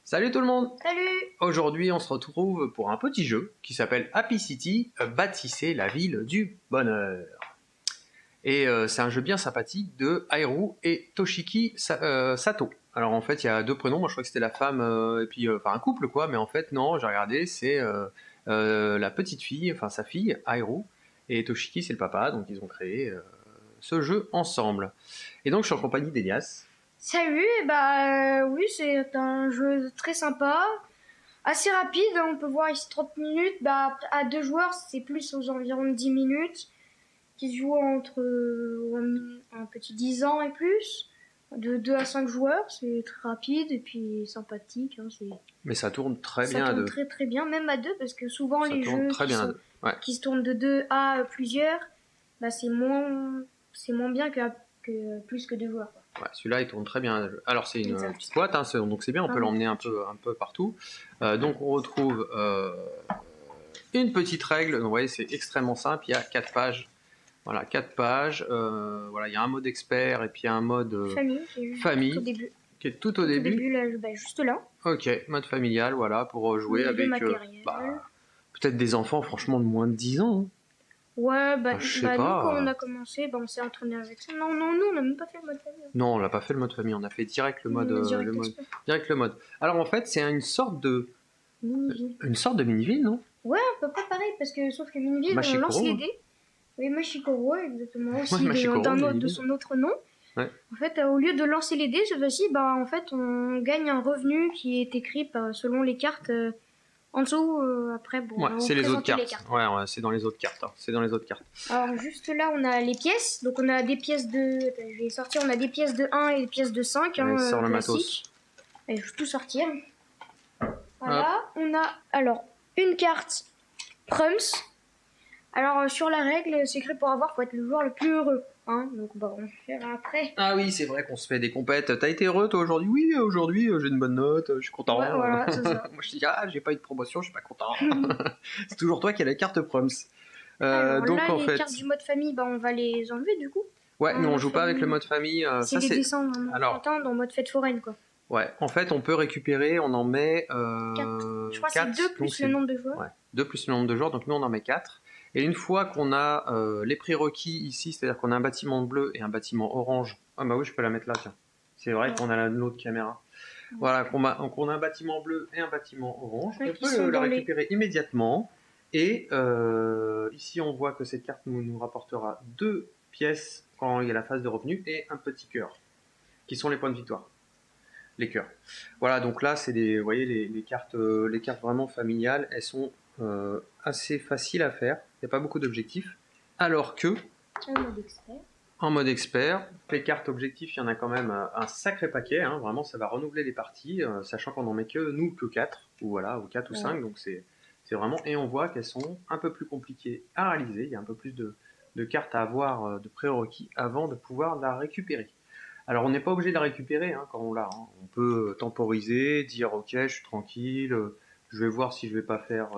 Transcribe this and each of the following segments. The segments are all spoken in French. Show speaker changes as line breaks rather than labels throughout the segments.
Salut tout le monde!
Salut!
Aujourd'hui, on se retrouve pour un petit jeu qui s'appelle Happy City, bâtissez la ville du bonheur. Et c'est un jeu bien sympathique de Hairu et Toshiki Sato. Alors en fait, il y a deux prénoms, moi je crois que c'était la femme et puis enfin un couple quoi, mais en fait non, j'ai regardé, c'est la petite fille, enfin sa fille, Hairu, et Toshiki c'est le papa, donc ils ont créé ce jeu ensemble. Et donc je suis en compagnie d'Elias.
Salut, oui, c'est un jeu très sympa, assez rapide, on peut voir ici 30 minutes, à deux joueurs c'est plus aux environs de 10 minutes, qui se joue entre un petit 10 ans et plus, de 2 à 5 joueurs, c'est très rapide et puis sympathique.
Mais ça tourne très
Ça
bien à
tourne
deux.
très très bien, même à deux, parce que souvent
Ça
les
tourne
jeux
très bien à deux. Ouais.
qui se tournent de 2 à plusieurs, c'est moins bien que plus que deux joueurs, quoi.
Ouais, celui-là il tourne très bien. Alors c'est une
Exact.
petite boîte, hein, donc c'est bien, on peut l'emmener un peu partout. Donc on retrouve une petite règle, donc, vous voyez c'est extrêmement simple, il y a 4 pages. Voilà, 4 pages. Voilà, il y a un mode expert et puis il y a un mode famille
Tout au début.
qui est tout au début.
Là, juste là.
Ok, mode familial, voilà, pour jouer avec peut-être des enfants franchement de moins de 10 ans. Hein.
Ouais,
Je sais
nous
pas.
quand on a commencé, on s'est entraîné avec ça. Non, nous on n'a même pas fait le mode famille.
Non, on l'a pas fait le mode famille, on a fait direct le mode. Direct le mode. Alors en fait, c'est une sorte de. Une sorte de mini-ville, non?
Ouais, à peu près pareil, parce que sauf que mini-ville, on lance les dés. Oui, Machikoro, exactement, aussi de son autre nom.
Ouais.
En fait, au lieu de lancer les dés, cette fois-ci, en fait, on gagne un revenu qui est écrit selon les cartes. En dessous, après,
c'est les autres cartes. Ouais, c'est dans les autres cartes. Hein. C'est dans les autres cartes.
Alors, juste là, on a les pièces. Donc, on a des pièces de. Attends, je vais sortir. On a des pièces de 1 et des pièces de 5.
Allez, sors le matos.
Allez, je vais tout sortir. Voilà. Hop. On a alors une carte Prums. Alors, sur la règle, c'est écrit pour avoir, faut être le joueur le plus heureux. Hein, donc, on verra après.
Ah oui, c'est vrai qu'on se fait des compètes. T'as été heureux toi aujourd'hui? Oui, aujourd'hui j'ai une bonne note, je suis content.
Ouais, voilà, c'est ça.
Moi je dis, j'ai pas eu de promotion, je suis pas content. C'est toujours toi qui as la carte Prums.
Alors, donc là, les cartes du mode famille, on va les enlever du coup.
Ouais, nous on joue pas avec le mode famille.
C'est des dessins vraiment dans mode fête foraine quoi.
Ouais, en fait on peut récupérer, on en met 4.
Je crois que c'est 2 plus le nombre de joueurs.
Ouais, 2 plus le nombre de joueurs, donc nous on en met 4. Et une fois qu'on a les prérequis ici, c'est-à-dire qu'on a un bâtiment bleu et un bâtiment orange. Ah bah oui, je peux la mettre là, tiens. C'est vrai qu'on a l'autre caméra. Voilà, qu'on a un bâtiment bleu et un bâtiment orange. On peut le récupérer immédiatement. Et ici, on voit que cette carte nous rapportera 2 pièces quand il y a la phase de revenu et un petit cœur, qui sont les points de victoire. Les cœurs. Voilà, donc là, c'est vous voyez, les cartes vraiment familiales, elles sont assez faciles à faire. Il n'y a pas beaucoup d'objectifs. Alors que, en mode expert, les cartes objectifs, il y en a quand même un sacré paquet. Hein, vraiment, ça va renouveler les parties, sachant qu'on n'en met que 4, ou 4 ou 5. Donc c'est vraiment. Et on voit qu'elles sont un peu plus compliquées à réaliser. Il y a un peu plus de cartes à avoir, de prérequis, avant de pouvoir la récupérer. Alors on n'est pas obligé de la récupérer quand on l'a. Hein. On peut temporiser, dire ok, je suis tranquille, je vais voir si je vais pas faire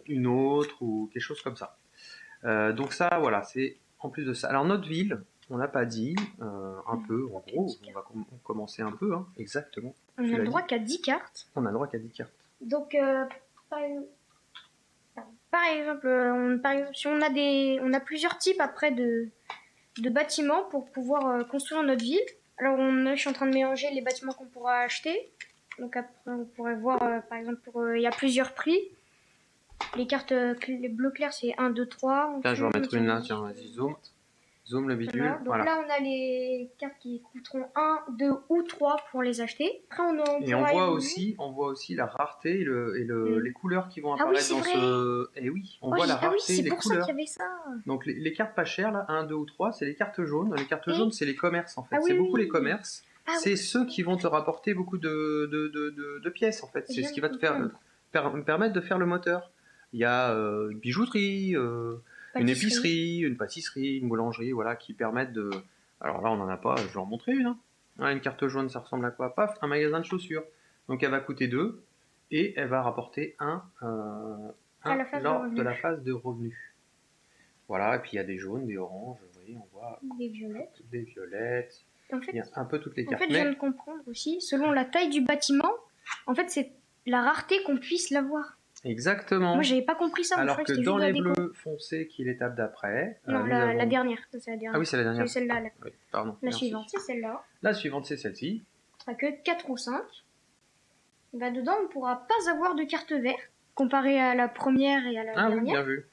une autre ou quelque chose comme ça. Donc ça, voilà, c'est en plus de ça. Alors notre ville, on l'a pas dit, un peu, en gros, on va commencer un peu, hein, exactement.
On a le droit qu'à 10 cartes.
On a le droit qu'à 10 cartes.
Donc, par exemple, si on a plusieurs types après de bâtiments pour pouvoir construire notre ville. Alors, je suis en train de mélanger les bâtiments qu'on pourra acheter. Donc après, on pourrait voir, par exemple, il y a plusieurs prix. Les cartes, les bleus clairs, c'est 1, 2, 3.
Là, je vais en mettre une là, tiens, vas-y, zoom le bidule.
Voilà. Donc là, on a les cartes qui coûteront 1, 2 ou 3 pour les acheter. Après,
et on voit aussi la rareté et les couleurs qui vont apparaître dans ce... Et oui, on voit la rareté et les couleurs.
C'est pour ça qu'il y avait ça.
Donc les cartes pas chères, là, 1, 2 ou 3, c'est les cartes jaunes. Les cartes jaunes, c'est les commerces, en fait. C'est beaucoup les commerces. C'est ceux qui vont te rapporter beaucoup de pièces, en fait. C'est ce qui va te permettre de faire le moteur. Il y a une bijouterie, une épicerie, une pâtisserie, une boulangerie, voilà, qui permettent de... Alors là, on n'en a pas, je vais en montrer une. Hein. Une carte jaune, ça ressemble à quoi? Paf, un magasin de chaussures. Donc elle va coûter 2 et elle va rapporter 1 lors de la phase de revenu. Voilà, et puis il y a des jaunes, des oranges, vous voyez, on voit...
Des violettes.
Des violettes.
En fait,
Il y a un peu toutes les
en
cartes.
fait, je viens de comprendre aussi, selon la taille du bâtiment, en fait, c'est la rareté qu'on puisse l'avoir.
Exactement.
Moi, j'avais pas compris ça. Moi, je
Alors
croyais
que
que c'était
dans
juste la
les
déco.
bleus foncés, qui est l'étape d'après,
Non,
nous
la
avons...
dernière. Ça, c'est la dernière.
Ah oui, c'est la dernière.
C'est celle-là.
Oui, pardon.
La
merci.
suivante, c'est celle-là.
La suivante, c'est celle-ci.
On sera que 4 ou 5. Bah, dedans, on ne pourra pas avoir de carte verte, comparé à la première et à la
Ah oui,
dernière.
bien vu.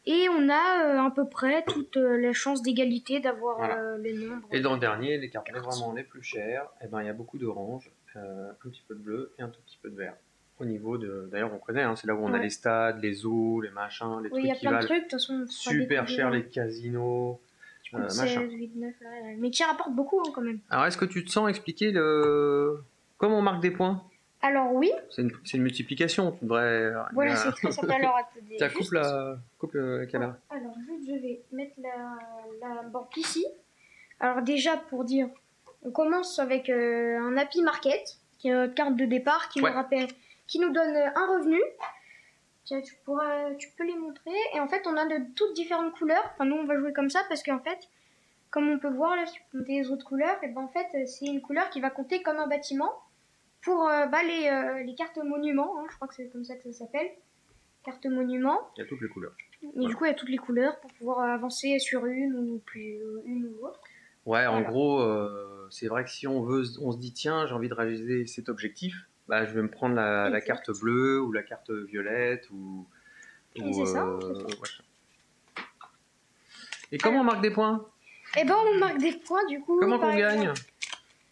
Et on a à peu près toutes les chances d'égalité d'avoir
Voilà.
les nombres.
Et dans le dernier, les cartes vraiment les plus chères, eh ben, il y a beaucoup d'orange, un petit peu de bleu et un tout petit peu de vert. Au niveau de... D'ailleurs, on connaît, hein, c'est là où on a
Ouais.
les stades, les zoos, les machins, les
Oui, il y a
trucs qui
plein de
valent
trucs. De toute façon, on fera
super
découvrir,
cher,
hein.
les casinos,
Tu coûtes
machin.
16, 8, 9, là, mais qui rapporte beaucoup hein, quand même.
Alors, est-ce que tu te sens expliquer le... comment on marque des points?
Alors oui,
C'est une multiplication, tu devrais...
voilà, c'est très simple. Alors attendez.
Tiens,
juste-
coupe la caméra.
Alors juste, je vais mettre la banque ici. Alors déjà, pour dire, on commence avec un Happy Market, qui est notre carte de départ, qui
Ouais.
nous rappelle, qui nous donne un revenu. Tiens, tu peux les montrer. Et en fait, on a de toutes différentes couleurs. Enfin, nous, on va jouer comme ça parce qu'en fait, comme on peut voir là, si tu peux monter les autres couleurs, et ben en fait, c'est une couleur qui va compter comme un bâtiment pour les cartes monuments. Hein, je crois que c'est comme ça que ça s'appelle. Carte monument.
Il y a toutes les couleurs.
Et
Voilà.
du coup, il y a toutes les couleurs pour pouvoir avancer sur une ou autre.
Ouais, en
Voilà.
gros, c'est vrai que si on se dit tiens, j'ai envie de réaliser cet objectif, bah, je vais me prendre la
Exact.
carte bleue ou la carte violette
Et c'est ça,
ouais. Et comment on marque des points?
Et ben on marque des points du coup.
Comment
par
qu'on gagne?
exemple.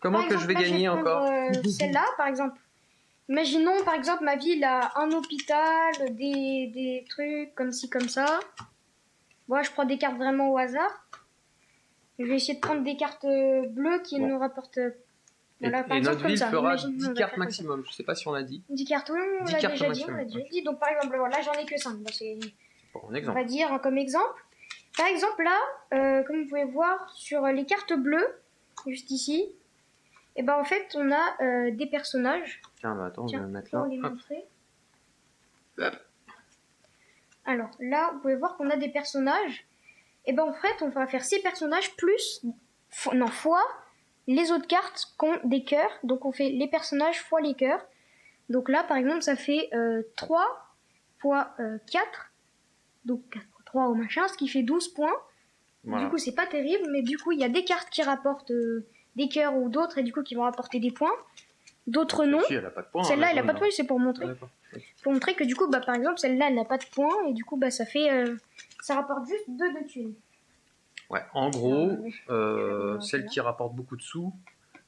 Comment
Par
que je vais
exemple, là,
gagner
prendre,
encore?
celle-là, par exemple. Imaginons, par exemple, ma ville a un hôpital, des trucs comme ci, comme ça. Moi, je prends des cartes vraiment au hasard. Je vais essayer de prendre des cartes bleues qui
Bon.
nous rapportent.
Et,
Voilà, par
et
exemple,
notre
comme
ville
ça.
fera
Imaginons, on
10
va
cartes
faire comme ça.
maximum. Je sais pas si on l'a dit.
10 cartes, oui, on
10
l'a
cartes
déjà dit,
maximum, ok.
Donc, par exemple, voilà, là, j'en ai que 5. Bah,
Bon, un
on
exemple.
va dire comme exemple. Par exemple, là, comme vous pouvez voir sur les cartes bleues, juste ici, et ben en fait, on a des personnages.
Tiens, bah attends, je vais le mettre
Pour
là.
les
Hop.
montrer.
Hop.
Alors là, vous pouvez voir qu'on a des personnages. Et ben en fait, on va faire ces personnages plus, fois les autres cartes qui ont des cœurs. Donc on fait les personnages fois les cœurs. Donc là, par exemple, ça fait 3 fois 4. Donc 3 au machin, ce qui fait 12 points.
Voilà.
Du coup, c'est pas terrible, mais du coup, il y a des cartes qui rapportent des cœurs ou d'autres, et du coup, qui vont rapporter des points. D'autres non.
Celle-ci, elle a pas de points.
Celle-là,
hein,
elle a
la
pas de
jaune,
points, c'est pour montrer.
Ah, d'accord.
Pour montrer que du coup, bah, par exemple, celle-là, elle n'a pas de points, et du coup, bah, ça fait. Ça rapporte juste 2 de thunes.
Ouais, en gros,
Voilà.
celle qui rapporte beaucoup de sous,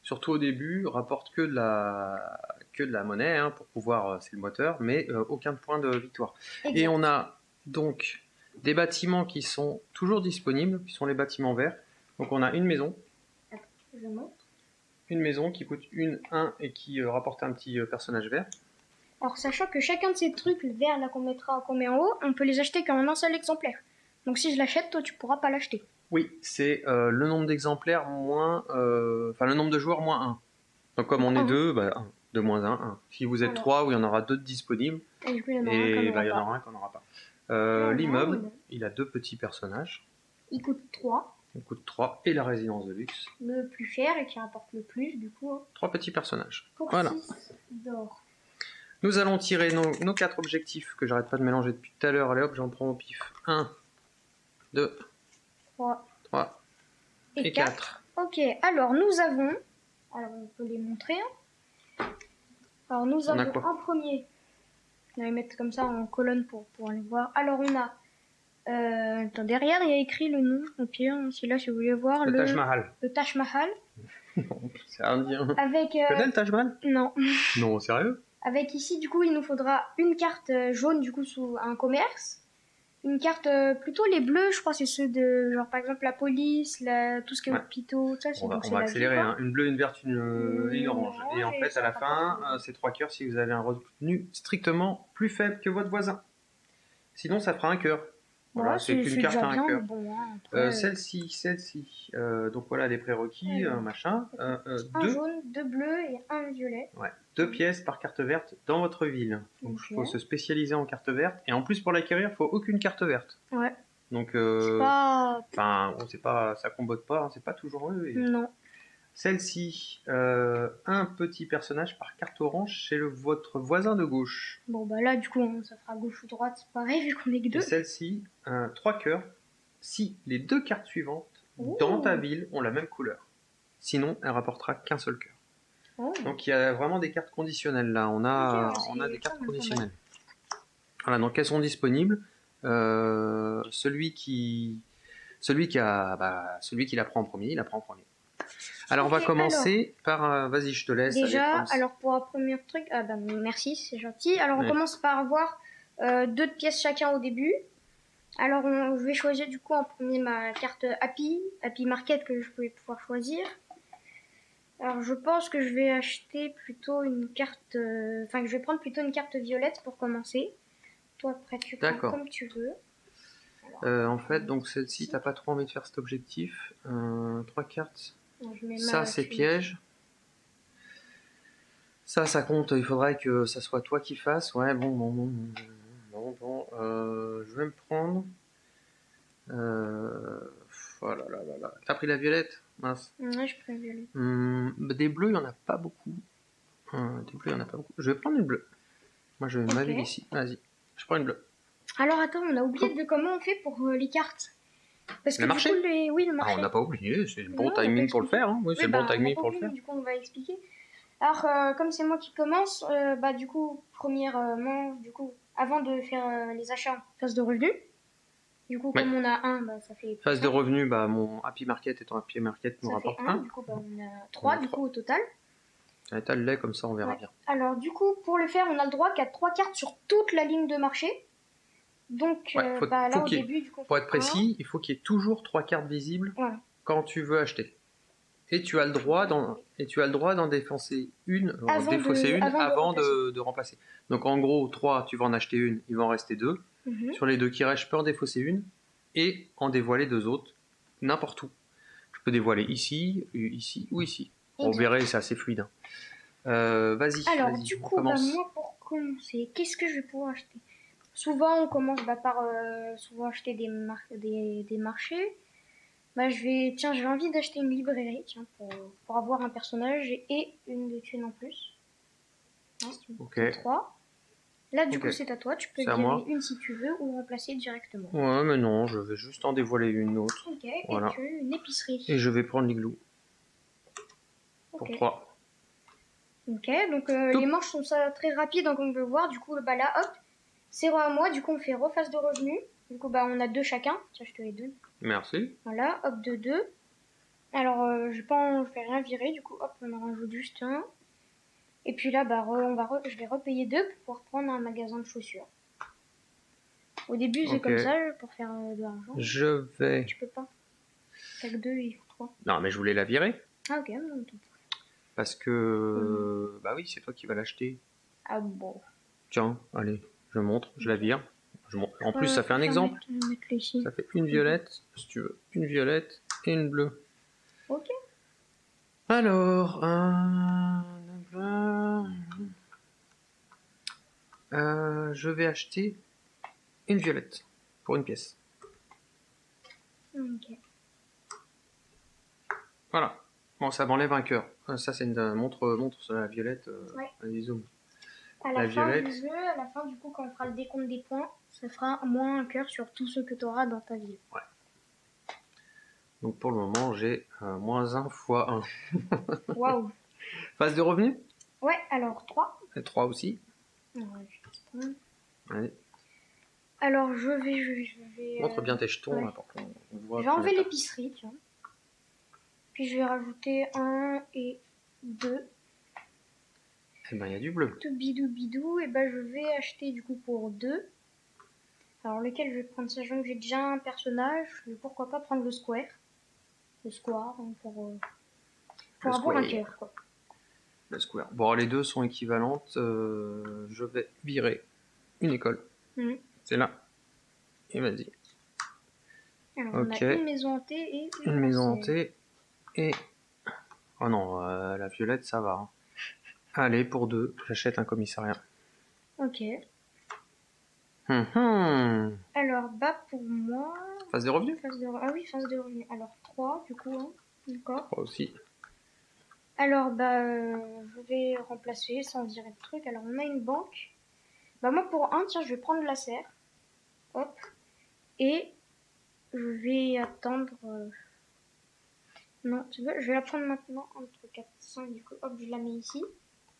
surtout au début, rapporte que de la monnaie hein, pour pouvoir, c'est le moteur, mais aucun point de victoire.
Exact.
Et on a donc des bâtiments qui sont toujours disponibles, qui sont les bâtiments verts. Donc on a une maison.
Je montre.
Une maison qui coûte 1 et qui rapporte un petit personnage vert.
Alors, sachant que chacun de ces trucs, le vert là qu'on met en haut, on peut les acheter qu'en un seul exemplaire. Donc si je l'achète, toi tu pourras pas l'acheter.
Oui, c'est le nombre d'exemplaires moins... Enfin, le nombre de joueurs moins 1. Donc comme on est 2, bah 1. 2 moins 1, 1. Si vous êtes
Alors.
3, il y en aura 2 disponibles.
Et du coup, il y en aura
Et
un
il y
qu'on
en
n'aura
aura
pas.
un qu'on n'aura pas. L'immeuble,
oui.
il a 2 petits personnages.
Il coûte 3.
Il coûte 3. Et la résidence de luxe,
Le plus cher et qui rapporte le plus, du coup.
3 petits personnages.
Pour
Voilà.
6 d'or.
Nous allons tirer nos 4 objectifs que j'arrête pas de mélanger depuis tout à l'heure. Allez hop, j'en prends au pif. 1, 2,
3
et 4.
Ok, alors nous avons. Alors on peut les montrer. Alors nous
On a
avons
quoi
en premier. On va les mettre comme ça en colonne pour les voir. Alors on a. Attends, derrière il y a écrit le nom au pire. Si là si vous voulez voir.
Le Taj Mahal.
Le Taj Mahal.
Non, c'est indien.
Avec.
Tu connais le Taj Mahal?
Non.
Non, sérieux?
Avec ici, du coup, il nous faudra une carte jaune, du coup, sous un commerce. Une carte plutôt les bleus, je crois, c'est ceux de, genre, par exemple, la police, tout ce qui est
Ouais.
hôpitaux, ça, c'est
On va
donc c'est la
accélérer.
vie,
Hein. Une bleue, une verte, une orange. Et en
et
fait,
ça
à la
va
fin,
pas
c'est 3 cœurs si vous avez un revenu strictement plus faible que votre voisin. Sinon, ça fera un cœur. Voilà,
Ouais,
c'est qu'une carte à un cœur.
Bon, hein, après,
Celle-ci. Donc voilà, les prérequis,
Ouais.
machin.
un jaune, 2 bleus et un violet.
Ouais, 2 pièces par carte verte dans votre ville. Donc il faut se spécialiser en carte verte. Et en plus, pour l'acquérir, il faut aucune carte verte.
Ouais.
Donc,
C'est pas...
enfin, bon, c'est pas, ça combote pas, hein, c'est pas toujours eux.
Non.
Celle-ci, un petit personnage par carte orange chez votre voisin de gauche.
Bon, bah là, du coup, ça fera gauche ou droite, c'est pareil, vu qu'on est que
Et
deux.
celle-ci, 3 cœurs, si les 2 cartes suivantes dans ta ville ont la même couleur. Sinon, elle rapportera qu'un seul cœur.
Oh.
Donc il y a vraiment des cartes conditionnelles là. On a,
Ok,
on a des
c'est
cartes
pas mal,
conditionnelles. Voilà, donc elles sont disponibles. Celui qui la prend en premier, il la prend en premier. Alors on va
Ok,
commencer par. Vas-y, je te laisse aller
déjà,
prendre.
alors pour un premier truc, ah bah merci, c'est gentil. Alors on
Ouais.
commence par avoir 2 pièces chacun au début. Alors je vais choisir du coup en premier ma carte Happy Market que je vais pouvoir choisir. Alors je pense que je vais acheter plutôt une carte, enfin que je vais prendre plutôt une carte violette pour commencer. Toi après tu prends
D'accord.
comme tu veux.
En fait, donc celle-ci, t'as pas trop envie de faire cet objectif. 3 cartes.
Alors, je mets
Ça, c'est piège. Ça compte. Il faudrait que ça soit toi qui fasses. Ouais, bon. Je vais me prendre. Oh là là là là. T'as pris la violette? Mince.
Ouais, je prends violette.
Des bleus, il n'y en a pas beaucoup. Des bleus, il n'y en a pas beaucoup. Je vais prendre une bleue. Moi, je vais ma ville ici. Vas-y. Je prends une bleue.
Alors attends, on a oublié de comment on fait pour les cartes. Parce que
Le
du
marché?
coup, oui, le marché.
On n'a pas oublié. C'est le bon
Non, on n'a pas
timing pour le
expliqué.
faire. Hein. Oui, c'est le
bah,
bon
on n'a
timing
pas
pour le
oublié,
faire.
mais du coup, on va expliquer. Alors, comme c'est moi qui commence, bah du coup, première manche, du coup, avant de faire les achats, phase de revenu. Du coup,
Ouais.
comme on a un, bah ça fait
Phase de revenu, bah, mon Happy Market étant Happy Market nous
ça fait
rapporte
1.
1.
Du coup, bah, on a 3 du coup au total.
T'as le lait, comme ça, on verra bien.
Alors, du coup, pour le faire, on a le droit qu'à 3 cartes sur toute la ligne de marché. Donc, là, au début, du coup,
pour être précis, il faut qu'il y ait toujours 3 cartes visibles quand tu veux acheter. Et tu as le droit d'en défoncer une, avant de remplacer. Donc en gros, 3, tu vas en acheter une, il va en rester 2. Sur les 2 qui restent, je peux en défausser une et en dévoiler 2 autres, n'importe où. Je peux dévoiler ici ou ici. On verra, c'est assez fluide. Hein. Vas-y.
Alors, du coup, moi, pour commencer, qu'est-ce que je vais pouvoir acheter? Souvent, on commence par souvent acheter des marchés. Bah, j'ai envie d'acheter une librairie, tiens, pour avoir un personnage et une de thunes en plus.
Ok.
3. Là, du coup, c'est à toi. Tu peux virer une si tu veux ou remplacer directement.
Ouais, mais non, je vais juste en dévoiler une autre.
Ok, voilà. Et une épicerie.
Et je vais prendre l'igloo. Pour 3.
Ok, donc les manches sont très rapides, donc on peut voir. Du coup, bah là, hop, c'est à moi. Du coup, on fait reface de revenu. Du coup, bah on a 2 chacun. Tiens, je te les donne.
Merci.
Voilà, hop, de 2. Alors, je vais rien virer. Du coup, hop, on en rajoute juste un. Et puis là, bah, je vais repayer 2 pour pouvoir prendre un magasin de chaussures. Au début, c'est comme ça pour faire de l'argent.
Je vais.
Tu peux pas. T'as que 2, il faut 3.
Non, mais je voulais la virer.
Ah, ok, non,
parce que. Bah oui, c'est toi qui vas l'acheter.
Ah bon.
Tiens, allez, je montre, je la vire. En plus, ça fait un exemple. Ça fait une violette, si tu veux. Une violette et une bleue.
Ok.
Alors. Je vais acheter une violette pour une pièce.
Ok.
Voilà. Bon, ça m'enlève un cœur. Ça, c'est une montre sur la violette.
Ouais.
Vas-y, zoom.
À la fin du jeu, à la fin, du coup, quand on fera le décompte des points, ça fera moins un cœur sur tous ceux que tu auras dans ta ville.
Ouais. Donc pour le moment, j'ai moins 1 fois 1.
Waouh.
Phase de revenu?
Ouais, alors 3.
Et 3 aussi.
Allez. Alors je vais
montre bien tes jetons là pour qu'on voit.
Je vais enlever l'épicerie, tiens. Puis je vais rajouter 1 et 2.
Eh ben il y a du bleu.
Tout bidou bidou. Et ben je vais acheter du coup pour 2. Alors lequel je vais prendre, sachant que j'ai déjà un personnage, mais pourquoi pas prendre le square. Le square, hein, pour avoir un cœur quoi.
Le square. Bon, les deux sont équivalentes. Je vais virer une école. C'est là. Et vas-y.
Alors on a une maison hantée et
une maison hantée. Et. Oh non, la violette ça va. Hein. Allez, pour 2, j'achète un commissariat.
Ok.
Hum.
Alors, bah pour moi...
Phase des revenus?
Ah oui, phase de revenu. Alors, 3 du coup, hein. D'accord.
Moi aussi.
Alors, bah, je vais remplacer sans virer le truc. Alors, on a une banque. Bah moi, pour un, tiens, je vais prendre la serre. Hop. Et je vais attendre... Non, tu veux, je vais la prendre maintenant. 1, 2, 4, 5, du coup, hop, je la mets ici.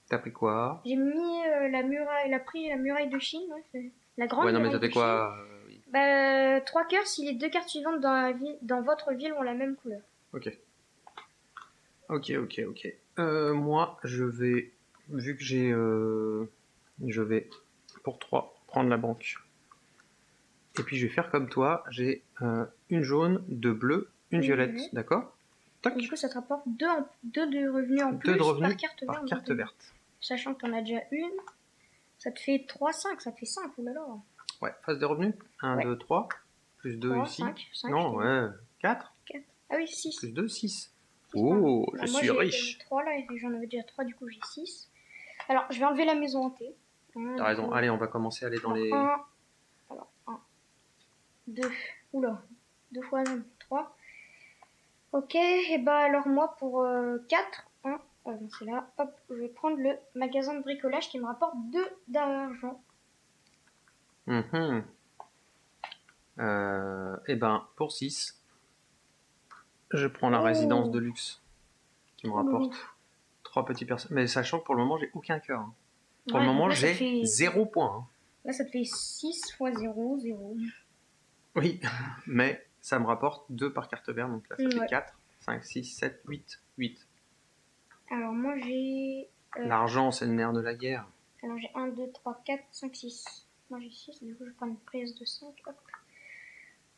T'as pris quoi?
J'ai mis la muraille, elle a pris la muraille de Chine, ouais, la grande
Ouais, non, mais
muraille
t'as
de
fait
Chine.
quoi? Oui.
Bah, 3 cœurs si les 2 cartes suivantes dans votre ville ont la même couleur.
Ok. Ok, ok, ok. Moi, je vais, vu que j'ai, je vais pour 3 prendre la banque. Et puis je vais faire comme toi, j'ai une jaune, 2 bleus, une
Une
violette,
violette.
d'accord? Tac.
Et du coup, ça te rapporte 2 de revenus en
2
plus
de revenus
par carte
par
verte.
carte verte.
Sachant que t'en as déjà une, ça te fait 3, 5, ça te fait 5, oulala.
Ouais, phase des revenus. 1,
Ouais.
2, 3. Plus 2
3,
ici.
5,
Non, ouais. 4.
4. Ah oui, 6.
Plus 2, 6.
6
Oh,
bah,
je
moi
suis
j'ai
riche.
3 là, et j'en avais déjà 3, du coup j'ai 6. Alors, je vais enlever la maison hantée.
T'as raison. Allez, on va commencer à aller dans les...
1, alors 1, 2, oula, 2 fois 1, 3. Ok, et bah alors moi pour 4, 1, c'est là, hop, je vais prendre le magasin de bricolage qui me rapporte 2 d'argent.
Mhm. Eh ben, pour 6, je prends la résidence de
Oh,
luxe qui me
oh loulou.
rapporte 3 petits personnes. Mais sachant que pour le moment, j'ai aucun cœur. Hein. Pour le
Ouais, donc
moment,
là ça te
j'ai
fait
0 point. Hein.
là ça te fait 6 fois 0, 0.
Oui, mais ça me rapporte 2 par carte verte. Donc là, ça fait
Ouais.
4, 5, 6, 7, 8. 8.
Alors moi j'ai
L'argent, c'est le nerf de la guerre.
alors j'ai 1, 2, 3, 4, 5, 6. Moi j'ai 6, du coup je prends une prise de 5. Hop.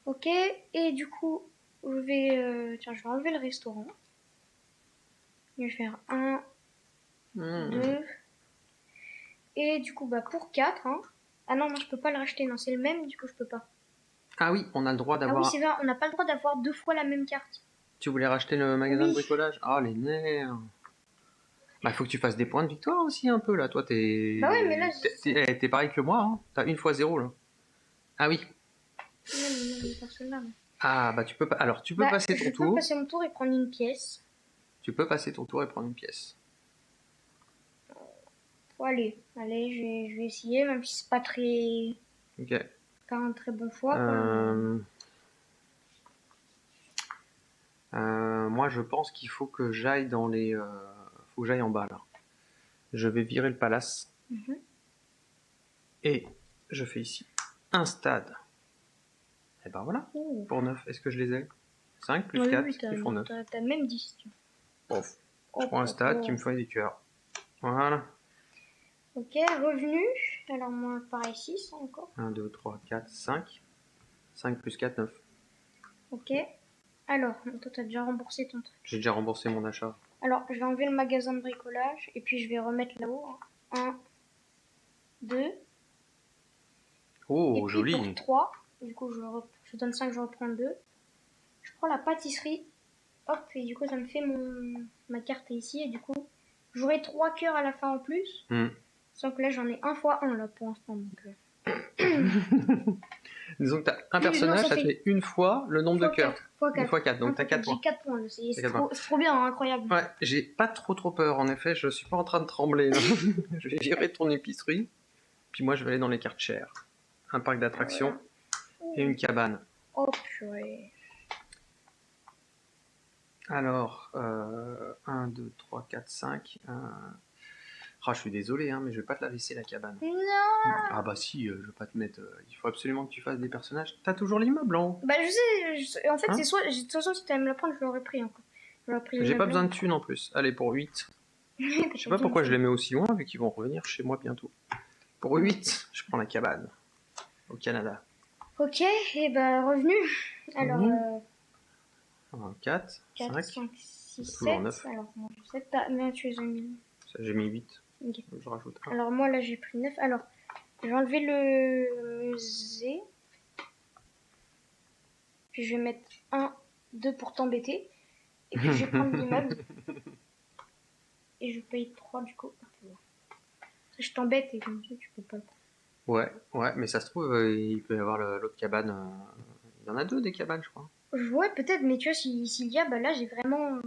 Ok, et du coup je vais tiens, je vais enlever le restaurant. Je vais faire 1, 2. Et du coup, bah pour 4, hein. Ah non, moi je peux pas le racheter, non, c'est le même, du coup je peux pas.
Ah oui, on a le droit
Ah oui,
d'avoir...
c'est vrai, on n'a pas le droit d'avoir 2 fois la même carte.
Tu voulais racheter le magasin de
Oui.
bricolage? Ah, les nerfs. Bah, faut que tu fasses des points de victoire aussi un peu là. Toi,
Bah ouais, mais là,
t'es pareil que moi. Hein. T'as 1 fois 0 là. Ah oui.
non, pas celle-là.
Ah bah tu peux pas. Alors tu peux
Bah,
passer
je
ton
peux
tour.
passer mon tour et prendre une pièce.
Tu peux passer ton tour et prendre une pièce.
Bon, allez, je vais essayer, même si c'est
Ok.
pas un très bon choix, quoi.
Euh, moi, je pense qu'il faut que j'aille dans les. Faut que j'aille en bas là. Je vais virer le palace
Mhm.
et je fais ici un stade. Et ben voilà.
Ouh.
Pour 9. Est-ce que je les ai? 5 plus
Oui,
4
oui,
qui font 9.
t'as même 10.
Bon. Je
Hop,
prends un
hop,
stade qui me
hop.
fait des cœurs. Voilà.
Ok, revenu. Alors moi, pareil, 6 encore.
1, 2, 3, 4, 5. 5 plus 4, 9.
Ok. Alors, toi, t'as déjà remboursé ton truc.
J'ai déjà remboursé mon achat.
Alors, je vais enlever le magasin de bricolage et puis je vais remettre là-haut. 1, 2. Et
Oh,
puis pour
joli.
3, du coup, je donne 5, je reprends 2. Je prends la pâtisserie. Hop, et du coup, ça me fait ma carte ici. Et du coup, j'aurai 3 cœurs à la fin en plus.
Hmm.
Sauf que là, j'en ai 1 fois 1 là pour l'instant.
Disons que t'as un
Non,
personnage,
ça
ça te
fait
fait une fois le nombre de
fois
cœurs.
4. Fois 4.
Une fois 4, donc t'as 4
J'ai
points.
4 points. C'est
T'as 4 points.
trop bien, hein, incroyable.
Ouais, j'ai pas trop peur, en effet, je suis pas en train de trembler. Non. Je vais virer ton épicerie, puis moi je vais aller dans les cartes chères. Un parc d'attractions et une cabane.
Oh purée.
Alors, 1, 2, 3, 4, 5. Ah, je suis désolé, hein, mais je vais pas te la laisser la cabane.
Non.
Ah bah si, je vais pas te mettre... il faut absolument que tu fasses des personnages. T'as toujours l'immeuble en haut.
Bah je sais, en fait
Hein?
c'est soit, de toute façon si tu allais me la prendre je l'aurais pris encore. J'aurais pris
J'ai pas
l'immeuble.
besoin de thunes en plus. Allez, pour 8. Je sais pas pourquoi je les mets aussi loin, vu qu'ils vont revenir chez moi bientôt. Pour 8, je prends la cabane. Au Canada.
Ok, et bah revenu. Alors,
4,
4,
5,
5, 6,
toujours
7.
9.
Alors, moi je 7, mais tu les as mis.
Ça, j'ai mis 8.
Ok.
Donc, je rajoute 1.
Alors moi là j'ai pris 9. Alors, je vais enlever le musée. Puis je vais mettre 1, 2 pour t'embêter. Et puis je vais prendre l'immeuble. Et je paye 3 du coup. Je t'embête et comme ça tu peux pas le prendre.
Ouais, ouais, mais ça se trouve, il peut y avoir l'autre cabane. Il y en a deux des cabanes, je crois.
Ouais, peut-être, mais tu vois, s'il y a, bah là, j'ai vraiment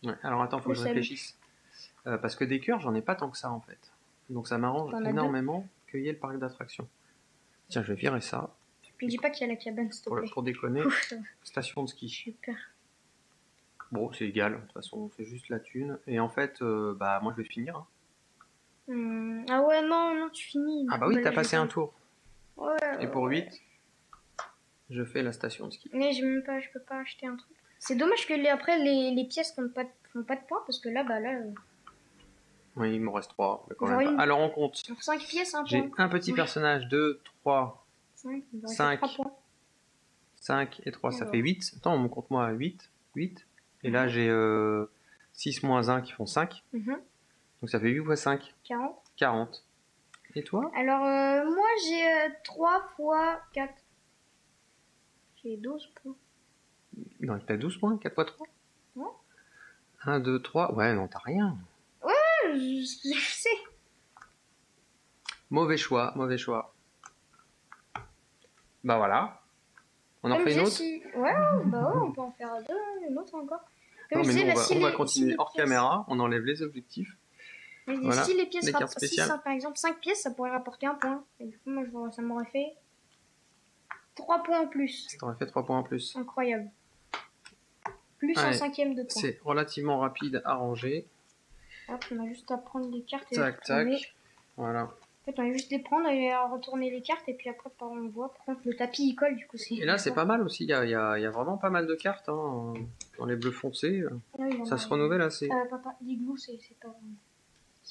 Ouais, alors attends, faut
le
que je
seum.
réfléchisse. Parce que des cœurs, j'en ai pas tant que ça en fait. Donc ça m'arrange
T'en as deux.
énormément qu'il y ait le parc d'attractions. Tiens, je vais virer ça. Et
Me
puis
dis pas qu'il y a la cabane, s'il te plaît.
pour déconner,
Ouf, ça va.
station de ski.
J'ai peur.
Bon, c'est égal, de toute façon, on fait juste la thune. Et en fait, bah moi je vais finir, hein.
Ah ouais, non, non, tu finis.
Ah
Du
bah
coup,
oui,
bah
t'as
là, je vais
passé un
pas.
tour.
Ouais,
Et pour
ouais.
8, je fais la station de ski.
Mais j'ai même pas, je peux pas acheter un truc. C'est dommage que après, les pièces font pas de points, parce que là, bah là,
Oui, il me reste 3, mais quand
genre
même pas.
une.
Alors on compte.
Genre 5 pièces, un
J'ai
point.
un petit
Ouais.
personnage, 2, 3,
5, il me reste 3
5,
points.
5 et 3, ça fait
Alors.
8. Attends, on compte moi à 8. 8. Et là,
Mhm.
j'ai 6 moins 1 qui font 5.
Mhm.
Donc ça fait 8 fois 5,
40.
40. Et toi?
Alors, moi, j'ai 3 fois 4. J'ai 12 points.
Non, t'as 12 points, 4 fois 3.
Ouais.
1, 2, 3. Ouais, non, t'as rien.
Je sais.
Mauvais choix, mauvais choix. Bah voilà. On en
Comme
fait une
j'ai
autre?
si. Ouais, bah ouais, on peut en faire deux, une autre encore. Comme
Non,
je
mais nous,
disais, là, si
on va
si
continuer
les
hors
pièces.
caméra. On enlève les objectifs.
Si
Voilà,
les pièces
les cartes
si
spéciales.
ça, par exemple 5 pièces, ça pourrait rapporter un point. Et du coup, moi, ça m'aurait fait 3 points en plus.
Ça t'aurait fait 3 points en plus.
Incroyable. Plus un
Allez,
cinquième de points.
c'est relativement rapide à ranger.
Hop, on a juste à prendre les cartes et les
Tac,
retourner.
tac. Voilà.
En fait, on a juste les prendre et à retourner les cartes. Et puis après, on voit. Par contre, le tapis, il colle, du coup, c'est.
Et là, c'est pas mal aussi. Il y a vraiment pas mal de cartes, hein, dans les bleus foncés.
Ah oui,
Ça se renouvelle assez.
Papa, l'igloo, c'est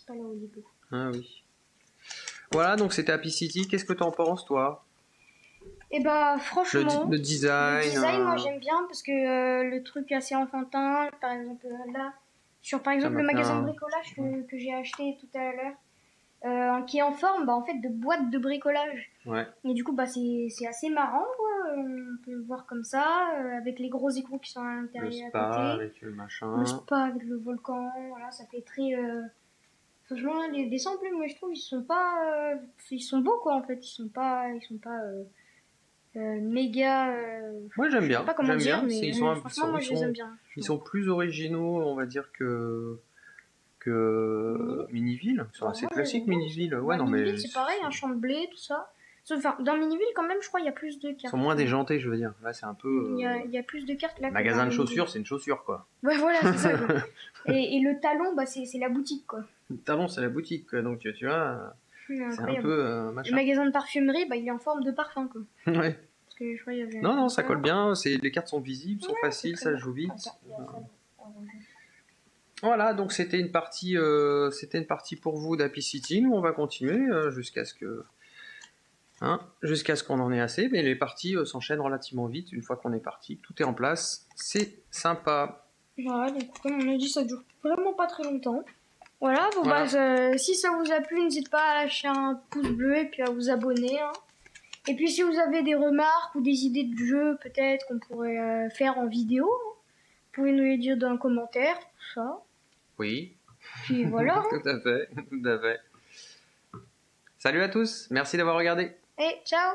pas là où l'igloo.
Ah oui. Voilà, donc c'était Happy City. Qu'est-ce que t'en penses, toi?
Et bah, franchement.
Le design.
Le design, moi j'aime bien parce que le truc assez enfantin, par exemple là, sur par
Ça
exemple
m'a
le
fait
magasin de
un.
bricolage que j'ai acheté tout à l'heure, qui est en forme bah, en fait de boîte de bricolage.
Ouais.
Et du coup bah c'est assez marrant quoi. On peut le voir comme ça, avec les gros écrans qui sont à
Le
l'intérieur à
spa
côté,
avec le
le
machin.
spa avec le volcan, voilà ça fait très. Franchement les dessins en plus moi je trouve ils sont beaux quoi en fait, ils sont pas méga.
Moi, j'aime
Je sais
bien.
pas comment
J'aime
dire,
bien.
mais franchement, moi je les aime bien.
Ils sont plus originaux, on va dire, que Miniville. C'est
Bah,
assez
moi,
classique,
moi,
Miniville. Ouais,
bah,
non, mais
Miniville, c'est pareil, un champ de blé, tout ça. Enfin, dans Miniville, quand même, je crois, il y a plus de
ils
cartes.
sont moins déjantés, je veux dire. Là, c'est un peu.
Il y a plus de cartes là que dans
Magasin de
Miniville.
chaussures, c'est une chaussure, quoi.
Ouais, voilà, c'est ça, quoi. Et le talon, bah, c'est la boutique, quoi.
Le talon, c'est la boutique, quoi. Donc, tu vois, c'est un
Incroyable.
peu
Le
machin.
magasin de parfumerie, bah, il est en forme de parfum, quoi.
Ouais.
Parce que je crois qu'il y avait.
Non, non, ça colle bien. Les cartes sont visibles, sont
Ouais,
faciles,
c'est
ça
très
se joue
bien.
vite.
Attends, il y a ça,
Voilà, donc c'était une partie pour vous d'Happy City. Nous, on va continuer jusqu'à ce que. Hein, jusqu'à ce qu'on en ait assez, mais les parties s'enchaînent relativement vite une fois qu'on est parti. Tout est en place, c'est sympa.
Voilà, donc comme on a dit, ça dure vraiment pas très longtemps. Voilà, bon
Voilà.
bah si ça vous a plu, n'hésitez pas à lâcher un pouce bleu et puis à vous abonner. Hein. Et puis si vous avez des remarques ou des idées de jeux peut-être qu'on pourrait faire en vidéo, hein, vous pouvez nous les dire dans le commentaire, tout ça.
Oui.
Puis voilà. Hein.
Tout à fait, tout à fait. Salut à tous, merci d'avoir regardé.
Et ciao.